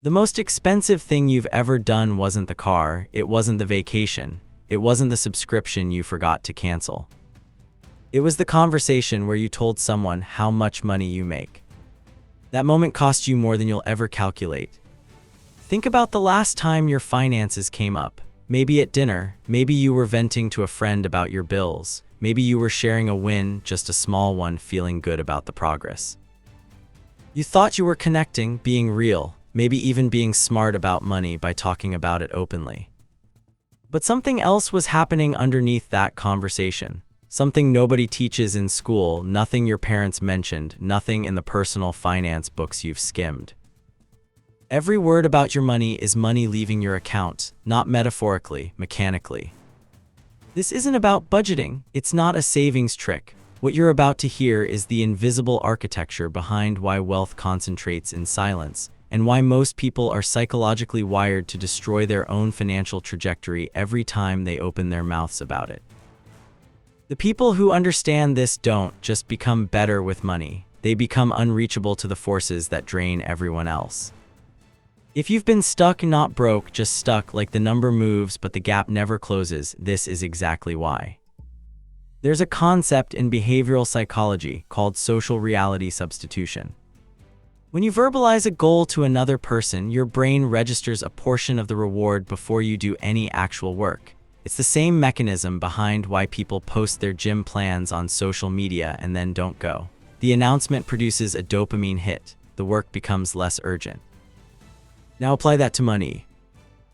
The most expensive thing you've ever done wasn't the car, it wasn't the vacation, it wasn't the subscription you forgot to cancel. It was the conversation where you told someone how much money you make. That moment cost you more than you'll ever calculate. Think about the last time your finances came up. Maybe at dinner, maybe you were venting to a friend about your bills, maybe you were sharing a win, just a small one, feeling good about the progress. You thought you were connecting, being real, maybe even being smart about money by talking about it openly. But something else was happening underneath that conversation. Something nobody teaches in school, nothing your parents mentioned, nothing in the personal finance books you've skimmed. Every word about your money is money leaving your account, not metaphorically, mechanically. This isn't about budgeting, it's not a savings trick. What you're about to hear is the invisible architecture behind why wealth concentrates in silence, and why most people are psychologically wired to destroy their own financial trajectory every time they open their mouths about it. The people who understand this don't just become better with money, they become unreachable to the forces that drain everyone else. If you've been stuck, not broke, just stuck, like the number moves but the gap never closes, this is exactly why. There's a concept in behavioral psychology called social reality substitution. When you verbalize a goal to another person, your brain registers a portion of the reward before you do any actual work. It's the same mechanism behind why people post their gym plans on social media and then don't go. The announcement produces a dopamine hit. The work becomes less urgent. Now apply that to money.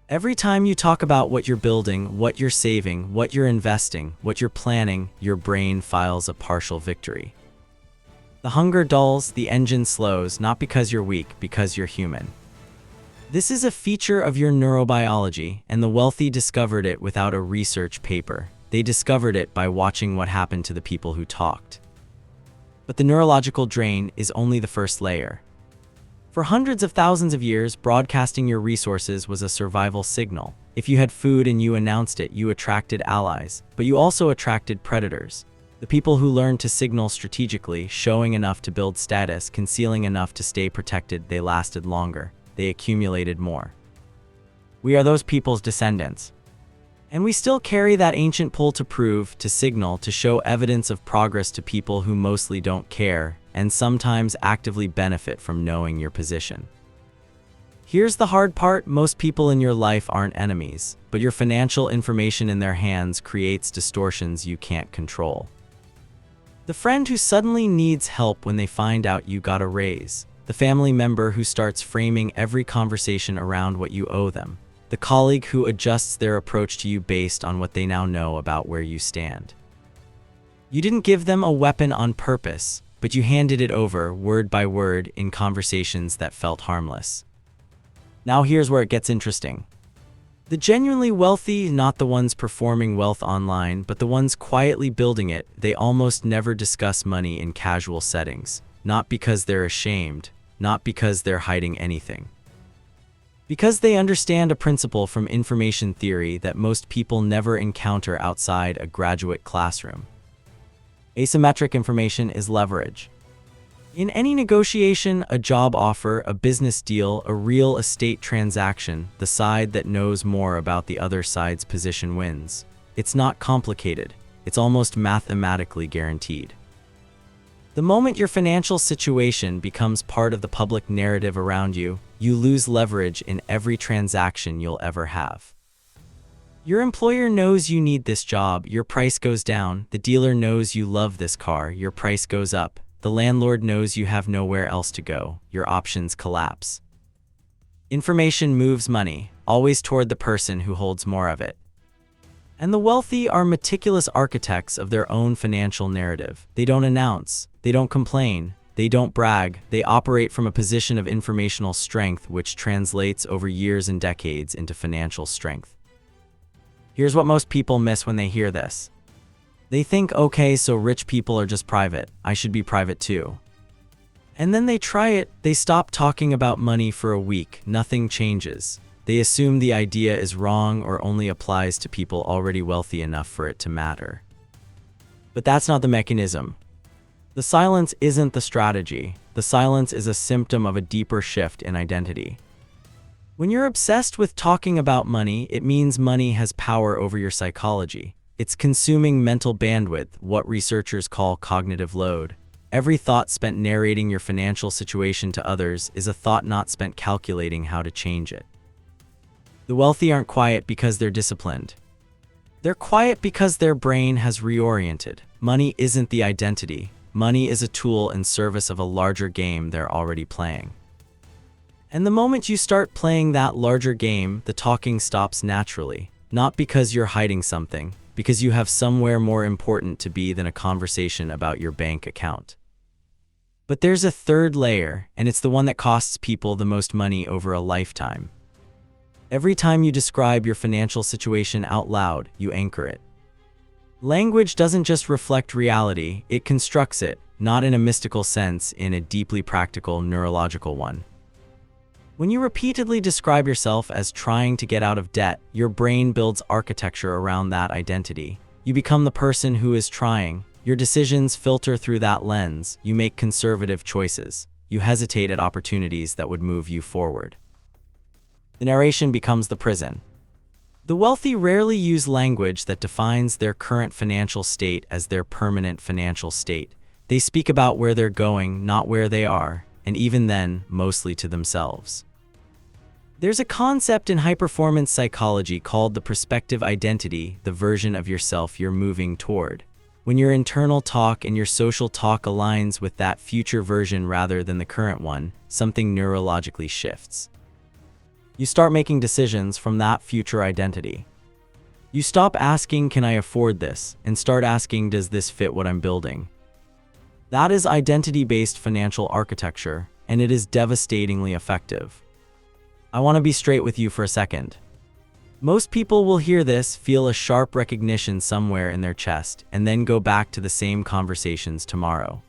Every time you talk about what you're building, what you're saving, what you're investing, what you're planning, your brain files a partial victory. The hunger dulls, the engine slows, not because you're weak, because you're human. This is a feature of your neurobiology, and the wealthy discovered it without a research paper. They discovered it by watching what happened to the people who talked. But the neurological drain is only the first layer. For hundreds of thousands of years, broadcasting your resources was a survival signal. If you had food and you announced it, you attracted allies, but you also attracted predators. The people who learned to signal strategically, showing enough to build status, concealing enough to stay protected, they lasted longer. They accumulated more. We are those people's descendants. And we still carry that ancient pull to prove, to signal, to show evidence of progress to people who mostly don't care, and sometimes actively benefit from knowing your position. Here's the hard part: most people in your life aren't enemies, but your financial information in their hands creates distortions you can't control. The friend who suddenly needs help when they find out you got a raise. The family member who starts framing every conversation around what you owe them. The colleague who adjusts their approach to you based on what they now know about where you stand. You didn't give them a weapon on purpose, but you handed it over, word by word, in conversations that felt harmless. Now here's where it gets interesting. The genuinely wealthy, not the ones performing wealth online, but the ones quietly building it, they almost never discuss money in casual settings. Not because they're ashamed, not because they're hiding anything. Because they understand a principle from information theory that most people never encounter outside a graduate classroom. Asymmetric information is leverage. In any negotiation, a job offer, a business deal, a real estate transaction, the side that knows more about the other side's position wins. It's not complicated. It's almost mathematically guaranteed. The moment your financial situation becomes part of the public narrative around you, you lose leverage in every transaction you'll ever have. Your employer knows you need this job, your price goes down. The dealer knows you love this car, your price goes up. The landlord knows you have nowhere else to go, your options collapse. Information moves money, always toward the person who holds more of it. And the wealthy are meticulous architects of their own financial narrative. They don't announce, they don't complain, they don't brag, they operate from a position of informational strength which translates over years and decades into financial strength. Here's what most people miss when they hear this. They think, okay, so rich people are just private, I should be private too. And then they try it, they stop talking about money for a week, nothing changes. They assume the idea is wrong or only applies to people already wealthy enough for it to matter. But that's not the mechanism. The silence isn't the strategy. The silence is a symptom of a deeper shift in identity. When you're obsessed with talking about money, it means money has power over your psychology. It's consuming mental bandwidth, what researchers call cognitive load. Every thought spent narrating your financial situation to others is a thought not spent calculating how to change it. The wealthy aren't quiet because they're disciplined. They're quiet because their brain has reoriented. Money isn't the identity. Money is a tool in service of a larger game they're already playing. And the moment you start playing that larger game, the talking stops naturally. Not because you're hiding something, because you have somewhere more important to be than a conversation about your bank account. But there's a third layer, and it's the one that costs people the most money over a lifetime. Every time you describe your financial situation out loud, you anchor it. Language doesn't just reflect reality, it constructs it, not in a mystical sense, in a deeply practical, neurological one. When you repeatedly describe yourself as trying to get out of debt, your brain builds architecture around that identity. You become the person who is trying. Your decisions filter through that lens. You make conservative choices. You hesitate at opportunities that would move you forward. The narration becomes the prison. The wealthy rarely use language that defines their current financial state as their permanent financial state. They speak about where they're going, not where they are, and even then, mostly to themselves. There's a concept in high-performance psychology called the prospective identity, the version of yourself you're moving toward. When your internal talk and your social talk aligns with that future version rather than the current one, something neurologically shifts. You start making decisions from that future identity. You stop asking, can I afford this, and start asking, does this fit what I'm building? That is identity-based financial architecture, and it is devastatingly effective. I want to be straight with you for a second. Most people will hear this, feel a sharp recognition somewhere in their chest, and then go back to the same conversations tomorrow.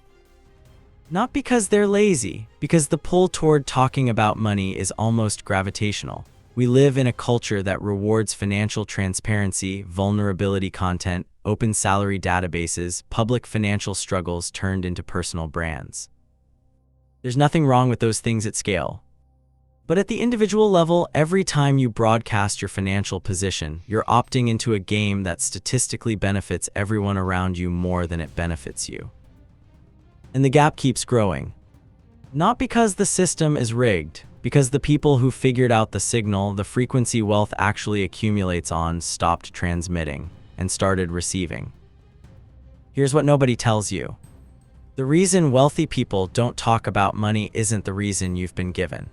Not because they're lazy, because the pull toward talking about money is almost gravitational. We live in a culture that rewards financial transparency, vulnerability content, open salary databases, public financial struggles turned into personal brands. There's nothing wrong with those things at scale. But at the individual level, every time you broadcast your financial position, you're opting into a game that statistically benefits everyone around you more than it benefits you. And the gap keeps growing. Not because the system is rigged, because the people who figured out the signal, the frequency wealth actually accumulates on, stopped transmitting and started receiving. Here's what nobody tells you. The reason wealthy people don't talk about money isn't the reason you've been given.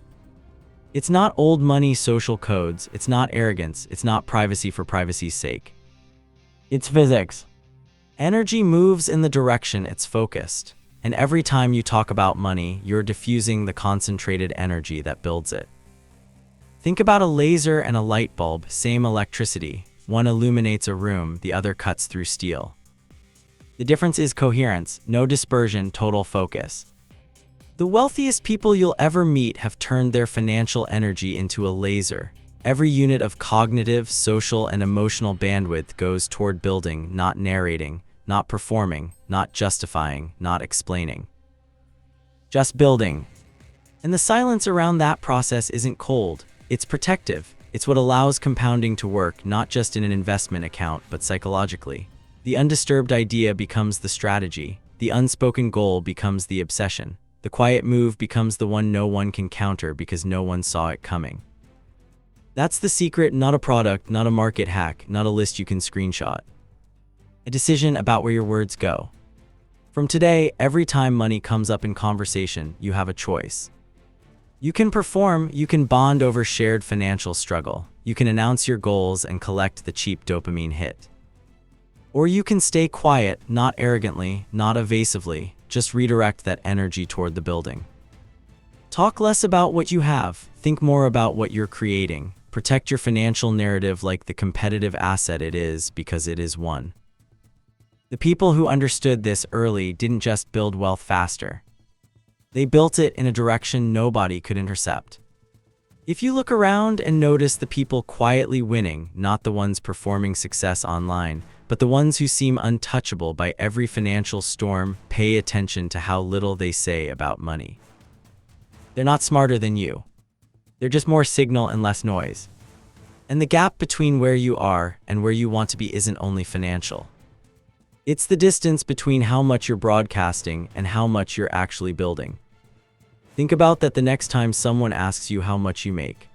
It's not old money social codes, it's not arrogance, it's not privacy for privacy's sake. It's physics. Energy moves in the direction it's focused, and every time you talk about money, you're diffusing the concentrated energy that builds it. Think about a laser and a light bulb, same electricity. One illuminates a room, the other cuts through steel. The difference is coherence, no dispersion, total focus. The wealthiest people you'll ever meet have turned their financial energy into a laser. Every unit of cognitive, social, and emotional bandwidth goes toward building, not narrating, not performing, not justifying, not explaining. Just building. And the silence around that process isn't cold, it's protective. It's what allows compounding to work, not just in an investment account, but psychologically. The undisturbed idea becomes the strategy. The unspoken goal becomes the obsession. The quiet move becomes the one no one can counter because no one saw it coming. That's the secret, not a product, not a market hack, not a list you can screenshot. A decision about where your words go. From today, every time money comes up in conversation, you have a choice. You can perform, you can bond over shared financial struggle, you can announce your goals and collect the cheap dopamine hit. Or you can stay quiet, not arrogantly, not evasively, just redirect that energy toward the building. Talk less about what you have, think more about what you're creating. Protect your financial narrative like the competitive asset it is, because it is one. The people who understood this early didn't just build wealth faster. They built it in a direction nobody could intercept. If you look around and notice the people quietly winning, not the ones performing success online, but the ones who seem untouchable by every financial storm, pay attention to how little they say about money. They're not smarter than you. They're just more signal and less noise. And the gap between where you are and where you want to be isn't only financial. It's the distance between how much you're broadcasting and how much you're actually building. Think about that the next time someone asks you how much you make.